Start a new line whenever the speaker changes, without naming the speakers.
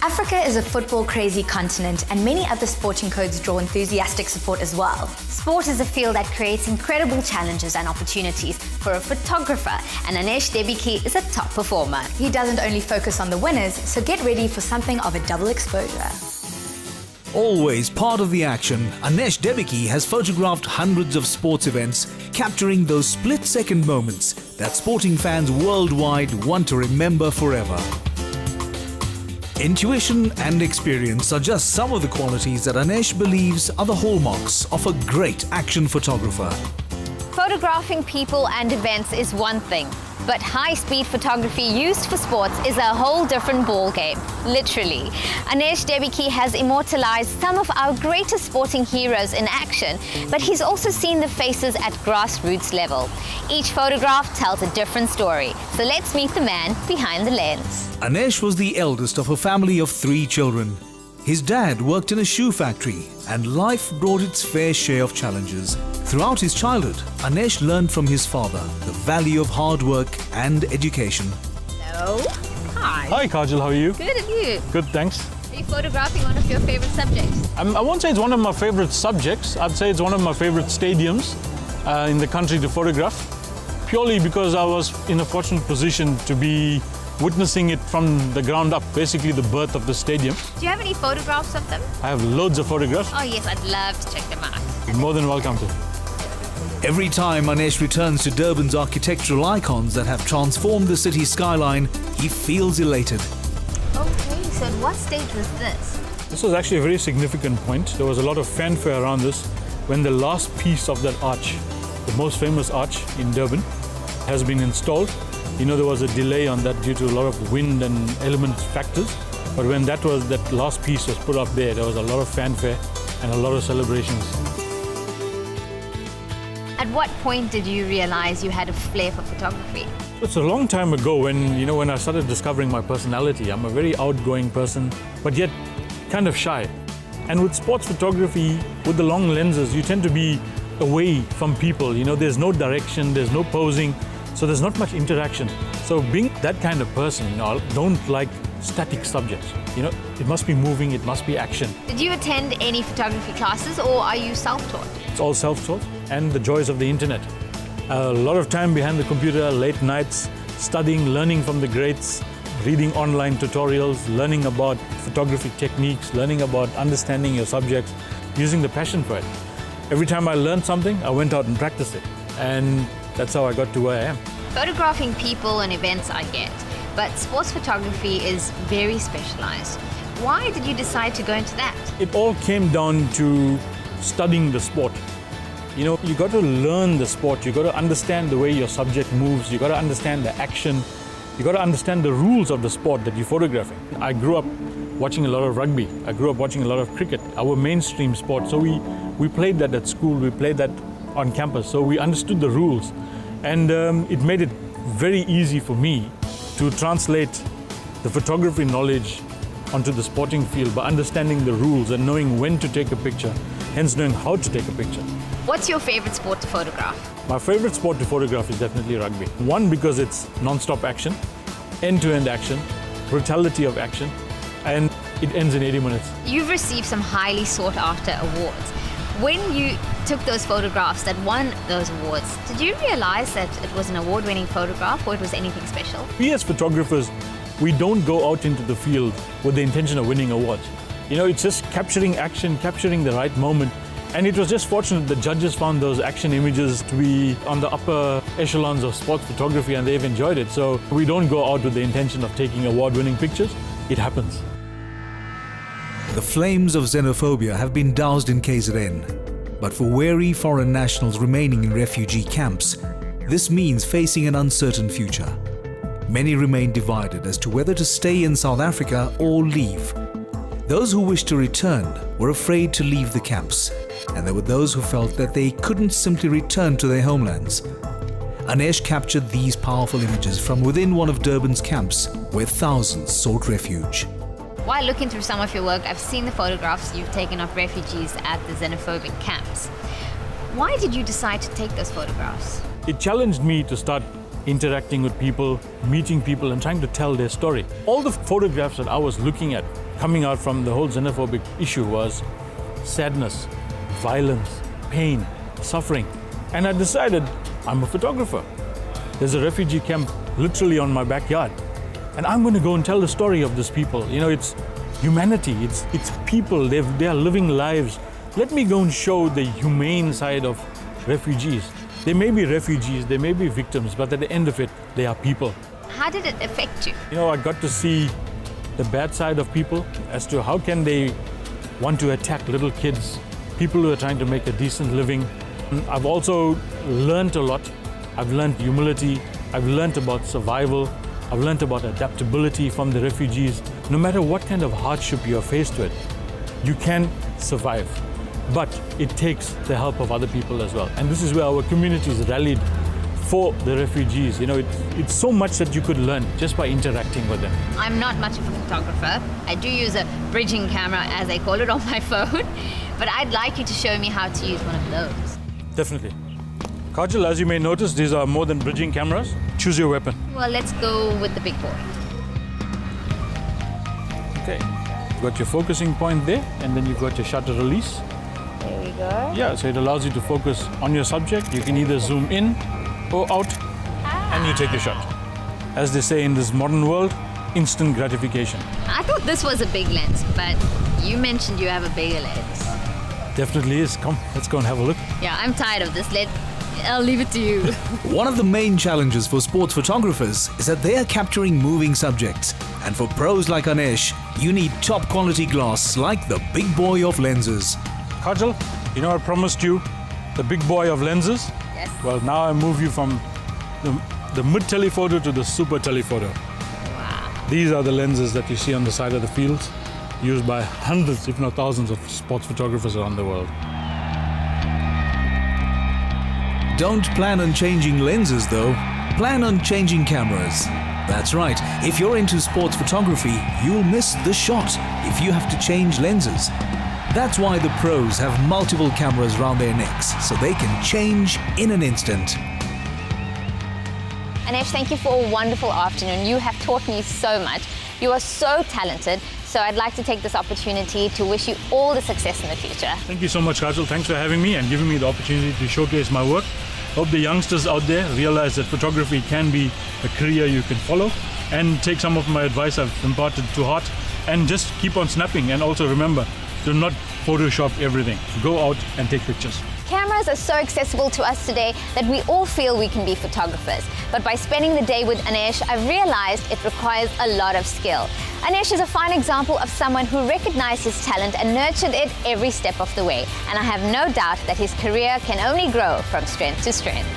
Africa is a football-crazy continent, and many other sporting codes draw enthusiastic support as well. Sport is a field that creates incredible challenges and opportunities for a photographer, and Anesh Debiky is a top performer. He doesn't only focus on the winners, so get ready for something of a double exposure.
Always part of the action, Anesh Debiky has photographed hundreds of sports events, capturing those split-second moments that sporting fans worldwide want to remember forever. Intuition and experience are just some of the qualities that Anesh believes are the hallmarks of a great action photographer.
Photographing people and events is one thing, but high-speed photography used for sports is a whole different ballgame, literally. Anesh Debiky has immortalized some of our greatest sporting heroes in action, but he's also seen the faces at grassroots level. Each photograph tells a different story, so let's meet the man behind the lens.
Anesh was the eldest of a family of 3 children. His dad worked in a shoe factory, and life brought its fair share of challenges. Throughout his childhood, Anesh learned from his father the value of hard work and education.
Hello. Hi.
Hi Kajal, how are you?
Good, and you?
Good, thanks.
Are you photographing one of your favorite subjects?
I won't say it's one of my favorite subjects. I'd say it's one of my favorite stadiums in the country to photograph, purely because I was in a fortunate position to be witnessing it from the ground up, basically the birth of the stadium.
Do you have any photographs of them?
I have loads of photographs.
Oh yes, I'd love to check them out.
You're more than welcome to.
Every time Anesh returns to Durban's architectural icons that have transformed the city's skyline, he feels elated.
Okay, so at what stage was this?
This was actually a very significant point. There was a lot of fanfare around this when the last piece of that arch, the most famous arch in Durban, has been installed. You know, there was a delay on that due to a lot of wind and element factors. But when that last piece was put up there was a lot of fanfare and a lot of celebrations.
At what point did you realize you had a flair for photography?
It's a long time ago when I started discovering my personality. I'm a very outgoing person, but yet kind of shy. And with sports photography, with the long lenses, you tend to be away from people. You know, there's no direction, there's no posing, so there's not much interaction. So being that kind of person, I don't like static subjects. You know, it must be moving, it must be action.
Did you attend any photography classes, or are you self-taught?
It's all self-taught, and the joys of the internet. A lot of time behind the computer, late nights, studying, learning from the greats, reading online tutorials, learning about photography techniques, learning about understanding your subjects, using the passion for it. Every time I learned something, I went out and practiced it. And that's how I got to where I am.
Photographing people and events I get, but sports photography is very specialized. Why did you decide to go into that?
It all came down to studying the sport. You know, you got to learn the sport, you got to understand the way your subject moves, you got to understand the action, you got to understand the rules of the sport that you're photographing. I grew up watching a lot of rugby, I grew up watching a lot of cricket, our mainstream sport. So we played that at school, we played that on campus, so we understood the rules. And it made it very easy for me to translate the photography knowledge onto the sporting field by understanding the rules and knowing when to take a picture, hence knowing how to take a picture.
What's your favorite sport to photograph?
My favorite sport to photograph is definitely rugby. One, because it's non-stop action, end-to-end action, brutality of action, and it ends in 80 minutes.
You've received some highly sought-after awards. When you took those photographs that won those awards, did you realize that it was an award-winning photograph, or it was anything special?
We as photographers, we don't go out into the field with the intention of winning awards. You know, it's just capturing action, capturing the right moment. And it was just fortunate the judges found those action images to be on the upper echelons of sports photography, and they've enjoyed it. So we don't go out with the intention of taking award-winning pictures. It happens.
The flames of xenophobia have been doused in KZN. But for wary foreign nationals remaining in refugee camps, this means facing an uncertain future. Many remain divided as to whether to stay in South Africa or leave. Those who wished to return were afraid to leave the camps, and there were those who felt that they couldn't simply return to their homelands. Anesh captured these powerful images from within one of Durban's camps, where thousands sought refuge.
While looking through some of your work, I've seen the photographs you've taken of refugees at the xenophobic camps. Why did you decide to take those photographs?
It challenged me to start interacting with people, meeting people, and trying to tell their story. All the photographs that I was looking at coming out from the whole xenophobic issue was sadness, violence, pain, suffering. And I decided I'm a photographer. There's a refugee camp literally on my backyard. And I'm going to go and tell the story of these people. You know, it's humanity, it's people, they are living lives. Let me go and show the humane side of refugees. They may be refugees, they may be victims, but at the end of it, they are people.
How did it affect you?
You know, I got to see the bad side of people as to how can they want to attack little kids, people who are trying to make a decent living. I've also learned a lot. I've learned humility. I've learned about survival. I've learned about adaptability from the refugees. No matter what kind of hardship you are faced with, you can survive. But it takes the help of other people as well. And this is where our communities rallied for the refugees. You know, it's so much that you could learn just by interacting with them.
I'm not much of a photographer. I do use a bridging camera, as they call it, on my phone. But I'd like you to show me how to use one of those.
Definitely. Kajal, as you may notice, these are more than bridging cameras. Choose your weapon.
Well, let's go with the big boy.
Okay. You've got your focusing point there, and then you've got your shutter release.
There we go.
Yeah, so it allows you to focus on your subject. You can either zoom in or out, and you take your shot. As they say in this modern world, instant gratification.
I thought this was a big lens, but you mentioned you have a bigger lens.
Definitely is. Come, let's go and have a look.
Yeah, I'm tired of this. I'll leave it to you.
One of the main challenges for sports photographers is that they are capturing moving subjects. And for pros like Anesh, you need top quality glass like the big boy of lenses.
Kajal, you know I promised you the big boy of lenses?
Yes.
Well, now I move you from the mid telephoto to the super telephoto.
Wow.
These are the lenses that you see on the side of the fields, used by hundreds, if not thousands, of sports photographers around the world.
Don't plan on changing lenses though, plan on changing cameras. That's right, if you're into sports photography, you'll miss the shot if you have to change lenses. That's why the pros have multiple cameras around their necks, so they can change in an instant.
Anesh, thank you for a wonderful afternoon. You have taught me so much. You are so talented. So I'd like to take this opportunity to wish you all the success in the future.
Thank you so much, Kajal. Thanks for having me and giving me the opportunity to showcase my work. Hope the youngsters out there realize that photography can be a career you can follow, and take some of my advice I've imparted to heart and just keep on snapping. And also remember, do not Photoshop everything. Go out and take pictures.
Cameras are so accessible to us today that we all feel we can be photographers. But by spending the day with Anesh, I've realized it requires a lot of skill. Anesh is a fine example of someone who recognized his talent and nurtured it every step of the way. And I have no doubt that his career can only grow from strength to strength.